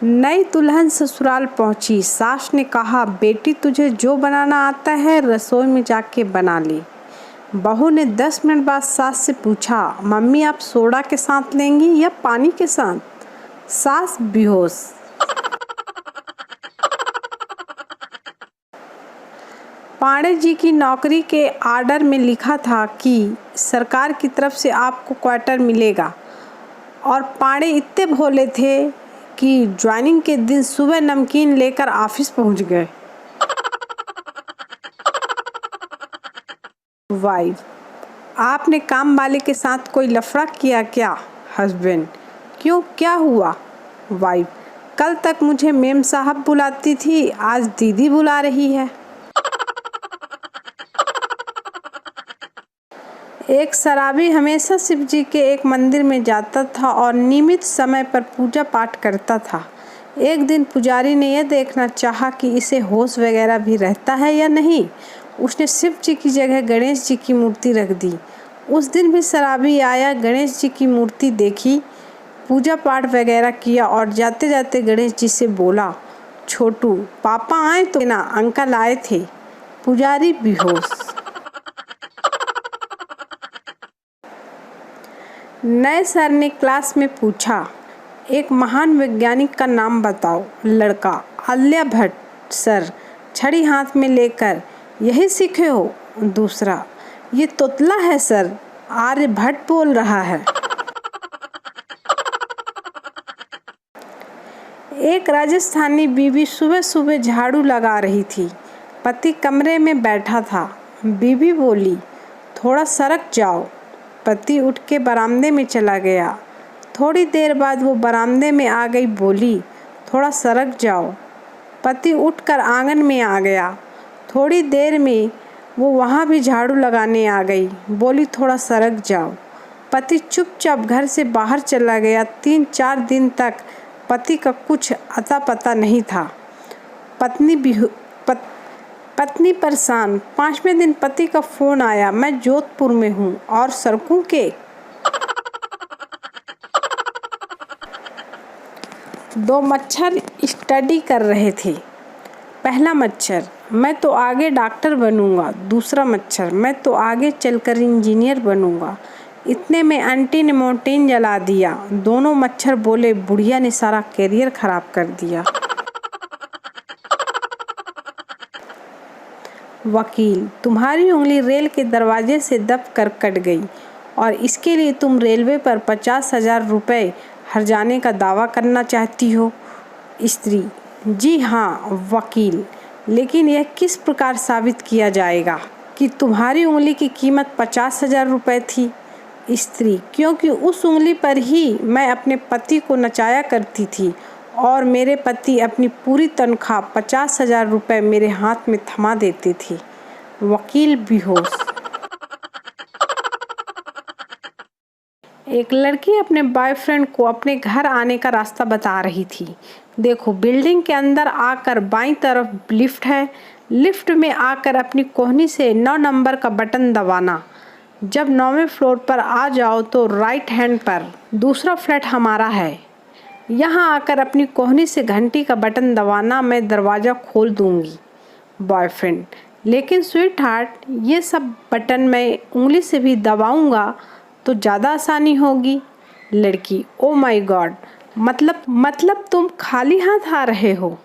नई दुल्हन ससुराल पहुंची। सास ने कहा, बेटी तुझे जो बनाना आता है रसोई में जाके बना ले। बहू ने 10 मिनट बाद सास से पूछा, मम्मी आप सोडा के साथ लेंगी या पानी के साथ? सास बेहोश। पांडे जी की नौकरी के आर्डर में लिखा था कि सरकार की तरफ से आपको क्वार्टर मिलेगा, और पांडे इतने भोले थे कि ज्वाइनिंग के दिन सुबह नमकीन लेकर ऑफिस पहुंच गए। वाइफ, आपने काम वाले के साथ कोई लफड़ा किया क्या? हस्बैंड, क्यों, क्या हुआ? वाइफ, कल तक मुझे मेम साहब बुलाती थी, आज दीदी बुला रही है। एक शराबी हमेशा शिव जी के एक मंदिर में जाता था और नियमित समय पर पूजा पाठ करता था। एक दिन पुजारी ने यह देखना चाहा कि इसे होश वगैरह भी रहता है या नहीं। उसने शिव जी की जगह गणेश जी की मूर्ति रख दी। उस दिन भी शराबी आया, गणेश जी की मूर्ति देखी, पूजा पाठ वगैरह किया और जाते जाते गणेश जी से बोला, छोटू पापा आए तो ना, अंकल आए थे। पुजारी बेहोश। नए सर ने क्लास में पूछा, एक महान वैज्ञानिक का नाम बताओ। लड़का, आलिया भट्ट। सर, छड़ी हाथ में लेकर, यही सीखे हो? दूसरा, ये तोतला है सर, आर्यभट्ट बोल रहा है। एक राजस्थानी बीवी सुबह सुबह झाड़ू लगा रही थी। पति कमरे में बैठा था। बीवी बोली, थोड़ा सरक जाओ। पति उठ के बरामदे में चला गया। थोड़ी देर बाद वो बरामदे में आ गई, बोली, थोड़ा सरक जाओ। पति उठकर आंगन में आ गया। थोड़ी देर में वो वहाँ भी झाड़ू लगाने आ गई, बोली, थोड़ा सरक जाओ। पति चुपचाप घर से बाहर चला गया। 3-4 दिन तक पति का कुछ अता पता नहीं था। पत्नी परेशान। 5वें दिन पति का फोन आया, मैं जोधपुर में हूँ और सड़कों के 2 मच्छर स्टडी कर रहे थे। पहला मच्छर, मैं तो आगे डॉक्टर बनूंगा। दूसरा मच्छर, मैं तो आगे चलकर इंजीनियर बनूंगा। इतने में आंटी ने मोर्टीन जला दिया। दोनों मच्छर बोले, बुढ़िया ने सारा करियर खराब कर दिया। वकील, तुम्हारी उंगली रेल के दरवाजे से दब कर कट गई और इसके लिए तुम रेलवे पर 50,000 रुपये हर्जाने का दावा करना चाहती हो। स्त्री, जी हाँ। वकील, लेकिन यह किस प्रकार साबित किया जाएगा कि तुम्हारी उंगली की कीमत 50,000 रुपये थी? स्त्री, क्योंकि उस उंगली पर ही मैं अपने पति को नचाया करती थी और मेरे पति अपनी पूरी तनख्वाह 50,000 रुपये मेरे हाथ में थमा देते थे। वकील बेहोश। एक लड़की अपने बॉयफ्रेंड को अपने घर आने का रास्ता बता रही थी। देखो, बिल्डिंग के अंदर आकर बाईं तरफ लिफ्ट है। लिफ्ट में आकर अपनी कोहनी से 9 नंबर का बटन दबाना। जब 9वें फ्लोर पर आ जाओ तो राइट हैंड पर दूसरा फ्लैट हमारा है। यहाँ आकर अपनी कोहनी से घंटी का बटन दबाना, मैं दरवाज़ा खोल दूँगी। बॉयफ्रेंड, लेकिन स्वीट हार्ट, ये सब बटन मैं उंगली से भी दबाऊँगा तो ज़्यादा आसानी होगी। लड़की, ओ माय गॉड, मतलब तुम खाली हाथ आ रहे हो?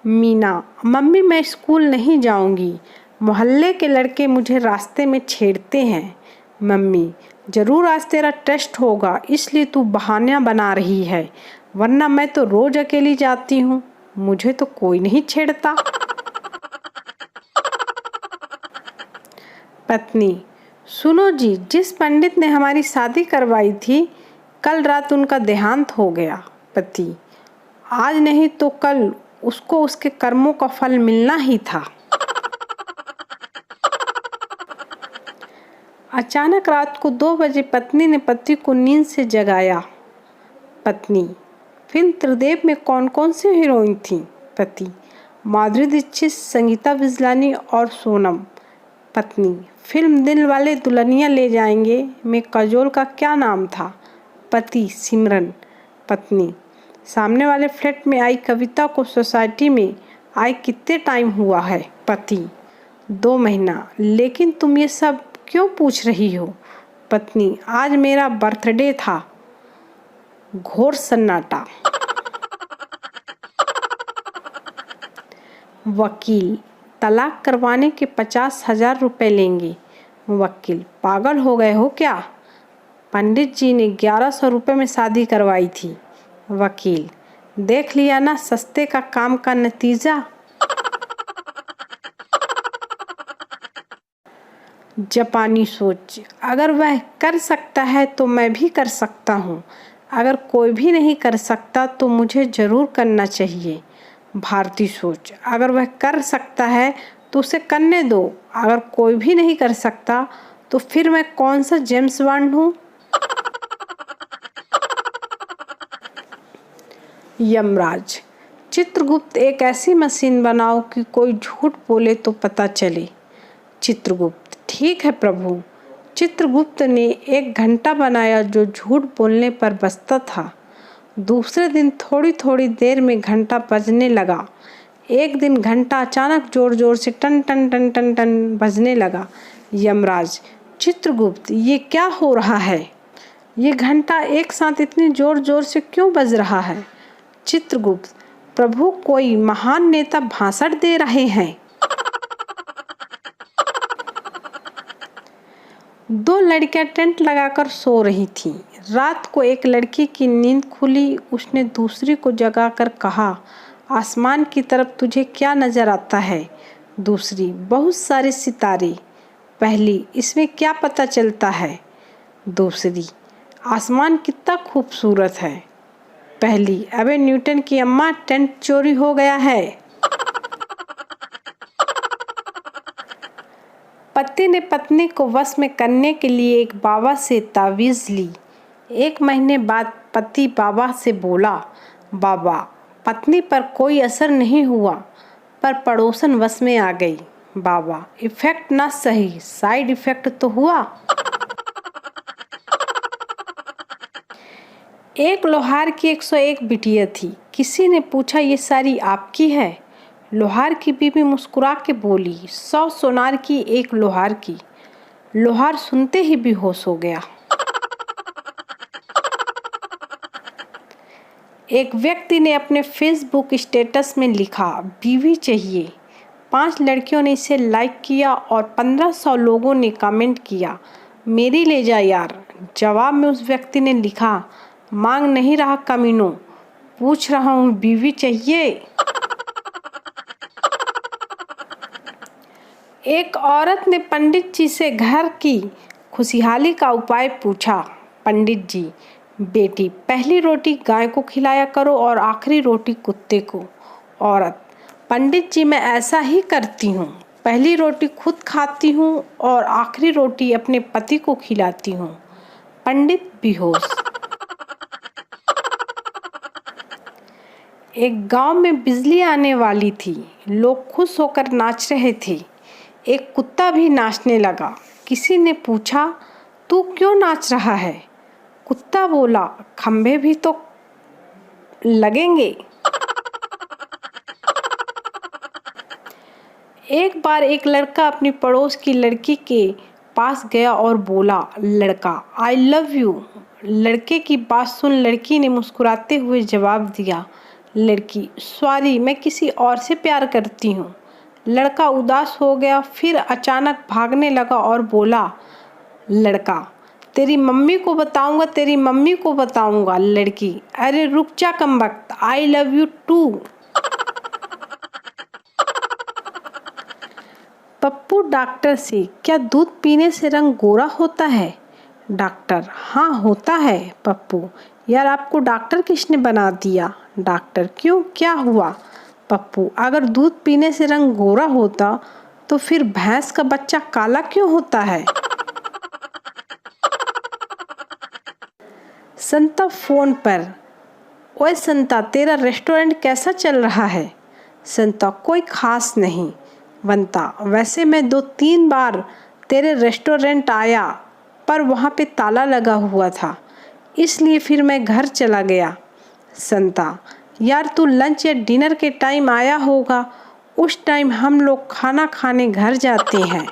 मीना, मम्मी मैं स्कूल नहीं जाऊंगी, मोहल्ले के लड़के मुझे रास्ते में छेड़ते हैं। मम्मी, जरूर आज तेरा टेस्ट होगा इसलिए तू बहाना बना रही है, वरना मैं तो रोज अकेली जाती हूँ, मुझे तो कोई नहीं छेड़ता। पत्नी, सुनो जी, जिस पंडित ने हमारी शादी करवाई थी कल रात उनका देहांत हो गया। पति, आज नहीं तो कल उसको उसके कर्मों का फल मिलना ही था। अचानक रात को 2 बजे पत्नी ने पति को नींद से जगाया। पत्नी, फिल्म त्रिदेव में कौन कौन सी हीरोइन थी? पति, माधुरी दीक्षित, संगीता बिजलानी और सोनम। पत्नी, फिल्म दिल वाले दुल्हनिया ले जाएंगे में काजोल का क्या नाम था? पति, सिमरन। पत्नी, सामने वाले फ्लैट में आई कविता को सोसाइटी में आए कितने टाइम हुआ है? पति, 2 महीना। लेकिन तुम ये सब क्यों पूछ रही हो? पत्नी, आज मेरा बर्थडे था। घोर सन्नाटा। वकील, तलाक करवाने के 50,000 रुपये लेंगे। वकील, पागल हो गए हो क्या? पंडित जी ने 1100 रुपये में शादी करवाई थी। वकील, देख लिया ना सस्ते का काम का नतीजा। जापानी सोच, अगर वह कर सकता है तो मैं भी कर सकता हूँ। अगर कोई भी नहीं कर सकता तो मुझे ज़रूर करना चाहिए। भारतीय सोच, अगर वह कर सकता है तो उसे करने दो। अगर कोई भी नहीं कर सकता तो फिर मैं कौन सा जेम्स बॉन्ड हूँ? यमराज, चित्रगुप्त, एक ऐसी मशीन बनाओ कि कोई झूठ बोले तो पता चले। चित्रगुप्त, ठीक है प्रभु। चित्रगुप्त ने एक घंटा बनाया जो झूठ बोलने पर बजता था। दूसरे दिन थोड़ी थोड़ी देर में घंटा बजने लगा। एक दिन घंटा अचानक जोर जोर से टन टन टन टन टन बजने लगा। यमराज, चित्रगुप्त, ये क्या हो रहा है? ये घंटा एक साथ इतनी जोर जोर से क्यों बज रहा है? चित्रगुप्त, प्रभु, कोई महान नेता भाषण दे रहे हैं। 2 लड़कियां टेंट लगाकर सो रही थीं। रात को एक लड़की की नींद खुली। उसने दूसरी को जगाकर कहा, आसमान की तरफ तुझे क्या नजर आता है? दूसरी, बहुत सारे सितारे। पहली, इसमें क्या पता चलता है? दूसरी, आसमान कितना खूबसूरत है। पहली, अबे न्यूटन की अम्मा, टेंट चोरी हो गया है। पति ने पत्नी को वश में करने के लिए एक बाबा से तावीज़ ली। 1 महीने बाद पति बाबा से बोला, बाबा, पत्नी पर कोई असर नहीं हुआ पर पड़ोसन वश में आ गई। बाबा, इफेक्ट ना सही, साइड इफेक्ट तो हुआ। एक लोहार की 101 बिटिया थी। किसी ने पूछा, ये सारी आपकी है? लोहार की बीवी मुस्कुरा के बोली, 100 सोनार की, एक लोहार की। लोहार सुनते ही बेहोश हो गया। एक व्यक्ति ने अपने फेसबुक स्टेटस में लिखा, बीवी चाहिए। 5 लड़कियों ने इसे लाइक किया और 1500 लोगों ने कमेंट किया, मेरी ले जा यार। जवाब में उस व्यक्ति ने लिखा, मांग नहीं रहा कमीनों, पूछ रहा हूँ बीवी चाहिए। एक औरत ने पंडित जी से घर की खुशहाली का उपाय पूछा। पंडित जी, बेटी, पहली रोटी गाय को खिलाया करो और आखिरी रोटी कुत्ते को। औरत, पंडित जी, मैं ऐसा ही करती हूँ। पहली रोटी खुद खाती हूँ और आखिरी रोटी अपने पति को खिलाती हूँ। पंडित बेहोश। एक गांव में बिजली आने वाली थी। लोग खुश होकर नाच रहे थे। एक कुत्ता भी नाचने लगा। किसी ने पूछा, तू क्यों नाच रहा है? कुत्ता बोला, खंभे भी तो लगेंगे। एक बार एक लड़का अपनी पड़ोस की लड़की के पास गया और बोला, लड़का, आई लव यू। लड़के की बात सुन लड़की ने मुस्कुराते हुए जवाब दिया, लड़की, सॉरी, मैं किसी और से प्यार करती हूँ। लड़का उदास हो गया, फिर अचानक भागने लगा और बोला, लड़का, तेरी मम्मी को बताऊंगा, तेरी मम्मी को बताऊंगा। लड़की, अरे रुक जा कमबख्त, I love you too. Pappu doctor से, क्या दूध पीने से रंग गोरा होता है? डॉक्टर, हाँ होता है। पप्पू, यार आपको डॉक्टर किसने बना दिया? डॉक्टर, क्यों, क्या हुआ? पप्पू, अगर दूध पीने से रंग गोरा होता तो फिर भैंस का बच्चा काला क्यों होता है? संता फोन पर, ओए संता, तेरा रेस्टोरेंट कैसा चल रहा है? संता, कोई खास नहीं। वंता, वैसे मैं 2-3 बार तेरे रेस्टोरेंट आया पर वहाँ पे ताला लगा हुआ था, इसलिए फिर मैं घर चला गया। संता, यार तू लंच या डिनर के टाइम आया होगा, उस टाइम हम लोग खाना खाने घर जाते हैं।